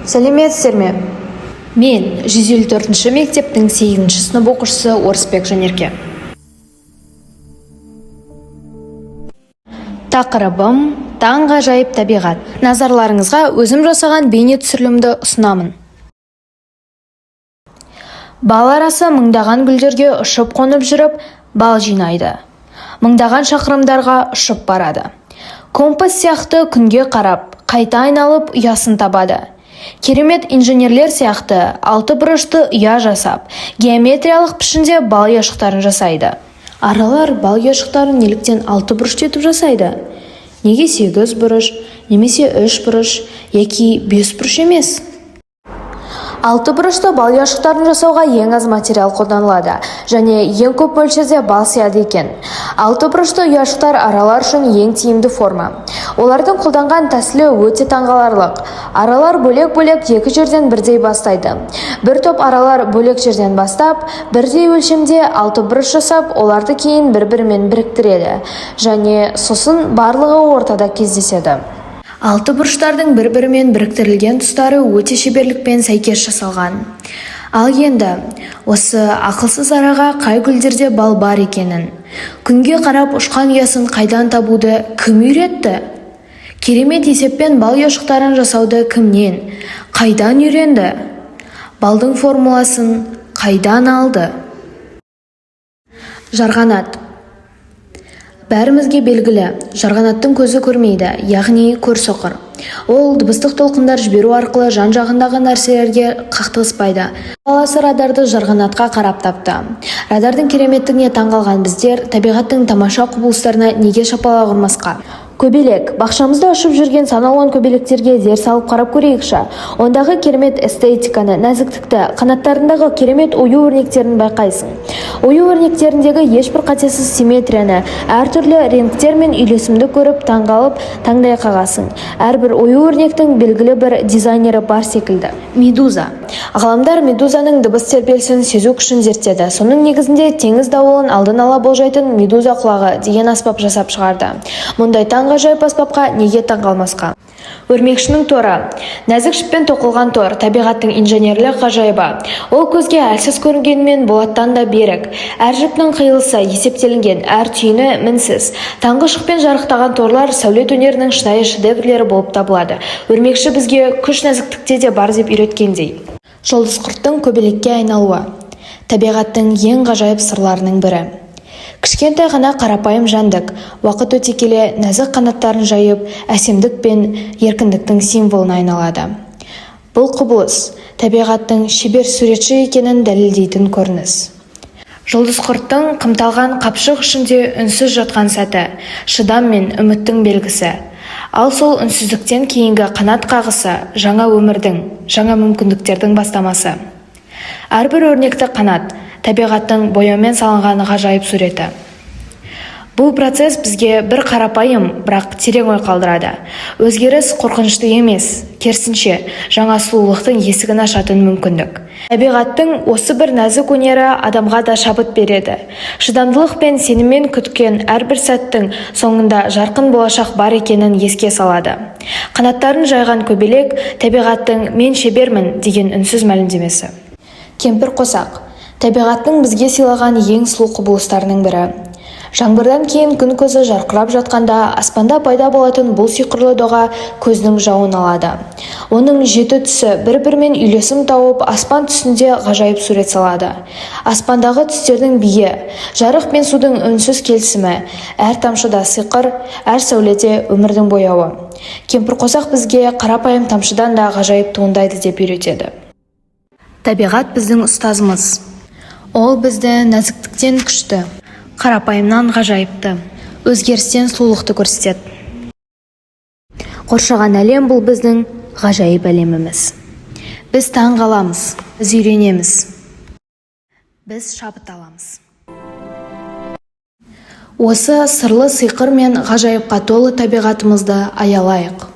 Сәлеметсіздер ме? Мен 154-ші мектептің 8-ші сынып оқушысы Орысбек Жанерке. Тақырыбым таңғажайып табиғат. Назарларыңызға өзім жасаған бейне түсірілімді ұсынамын. Бал арасы мыңдаған гүлдерге ұшып қонып жүріп, бал жинайды. Мыңдаған шақырымдарға ұшып барады. Компас сияқты күнге қарап, қайта айналып ұясын табады. Керемет инженерлер сияқты 6 бұрышты ұя жасап, геометриялық пішінде бал ұяшықтарын жасайды. Аралар бал ұяшықтарын неліктен 6 бұрышты етіп жасайды? Неге 8 бұрыш, немесе 3 бұрыш, яки 5 бұрыш емес? 6 бұрышты бал ұяшықтарын жасауға ең аз материал қолданылады, және ең көп мөлшерде бал сияды екен. 6 бұрышты ұяшықтар аралар үшін ең тиімді форма. Олардың қолданған тәсілі өте таңғаларлық. Аралар бөлек-бөлек екі жерден бірдей бастайды. Бір топ аралар бөлек жерден бастап, бірдей өлшемде 6 бұрыш жасап, оларды кейін бір-бірімен біріктіреді, және сосын барлығы ортада кездеседі. 6 бұрыштардың бір-бірімен біріктірілген тұстары өте шеберлікпен сәйкес жасалған. Ал енді, осы ақылсыз араға қай гүлдерде бал бар екенін, күнге қарап ұшқан ұясын қайдан табуды кім үйретті? Керемет есеппен бал ұяшықтарын жасауды кімнен, қайдан үйренді? Балдың формуласын қайдан алды? Жарғанат. Бәрімізге белгілі, жарғанаттың көзі көрмейді, яғни көрсоқыр. Ол дыбыстық толқындар жіберу арқылы жан-жағындағы нәрселерге қақтығыспайды. Баласы радарды жарғанатқа қарап тапты. Радардың кереметтігіне таңғалған біздер табиғаттың тамаша құбылыстарына неге шапалақ ұрмасқа? Көбелек. Бақшамызда ұшып жүрген сан алуан көбелектерге зер салып қарап көрейікші. Ондағы керемет эстетиканы, нәзіктікті, қанаттарындағы керемет ою өрнектерін байқайсың. Ою өрнектеріндегі ешбір қатесіз симметрияны, әртүрлі реңктер мен үйлесімді көріп, таңғалып, таңдай қағасың. Әрбір ою өрнектің белгілі бір дизайнері бар секілді. Медуза. Ғалымдар медузаның дыбыс тербелісін сезу күшін зерттеді. Соның негізінде теңіз дауылын алдын ала болжайтын медуза құлағы деген аспап жасап шығарды. Мұндай таңғажайып аспапқа неге таңғалмасқа? Өрмекшінің торы. Нәзік жіппен тоқылған тор табиғаттың инженерлік ғажайыбы. Ол көзге әлсіз көрінгенмен болаттан да берік. Әр жіптің қиылысы есептелінген, әр түйіні мінсіз. Таңғы шықпен жарықтаған торлар сәулет өнерінің шынайы шедеврлері болып табылады. Өрмекші бізге күш нәзіктікте де бар деп үйреткендей. Жұлдыз құрттың көбелекке айналуы. Табиғаттың ең ғажайып сырларының бірі. Кішкентай ғана қарапайым жәндік, уақыт өте келе нәзік қанаттарын жайып, әсемдік пен еркіндіктің символына айналады. Бұл құбылыс табиғаттың шебер суретші екенін дәлелдейтін көрініс. Жұлдыз құрттың қымталған қапшық ішінде үнсіз жатқан сәті, шыдам мен үміттің белгісі. Ал сол үнсіздіктен кейінгі қанат қағысы жаңа өмірдің, жаңа мүмкіндіктердің бастамасы. Әрбір өрнекті қанат табиғаттың бояумен салынған ғажайып суреті. Бұл процесс бізге бір қарапайым, бірақ терең ой қалдырады. Өзгеріс қорқынышты емес, керісінше, жаңа сұлулықтың есігін ашатын мүмкіндік. Табиғаттың осы бір нәзік өнері адамға да шабыт береді. Шыдамдылық пен сеніммен күткен әрбір сәттің соңында жарқын болашақ бар екенін еске салады. Қанаттарын жайған көбелек табиғаттың "мен шебермін" деген үнсіз мәлімдемесі. Кемпір қосақ. Табиғаттың бізге сыйлаған ең сұлу құбылыстарының бірі. Жаңбырдан кейін күн көзі жарқырап жатқанда аспанда пайда болатын бұл сиқырлы доға көздің жауын алады. Оның 7 түсі бір-бірімен үйлесім тауып, аспан түсінде ғажайып сурет салады. Аспандағы түстердің биі, жарық пен судың үнсіз келісімі, әр тамшыда сиқыр, әр сәуледе өмірдің бояуы. Кемпір қосақ бізге қарапайым тамшыдан да ғажайып туындайды деп үйретеді. Табиғат біздің ұстазымыз. Ол бізді нәзіктіктен күшті, қарапайымнан ғажайыпты, өзгерістен сұлулықты көрсетеді. Қоршаған әлем бұл біздің ғажайып әлеміміз. Біз таң қаламыз, біз үйренеміз, біз шабыт аламыз. Осы сырлы сиқыр мен ғажайыпқа толы табиғатымызды аялайық.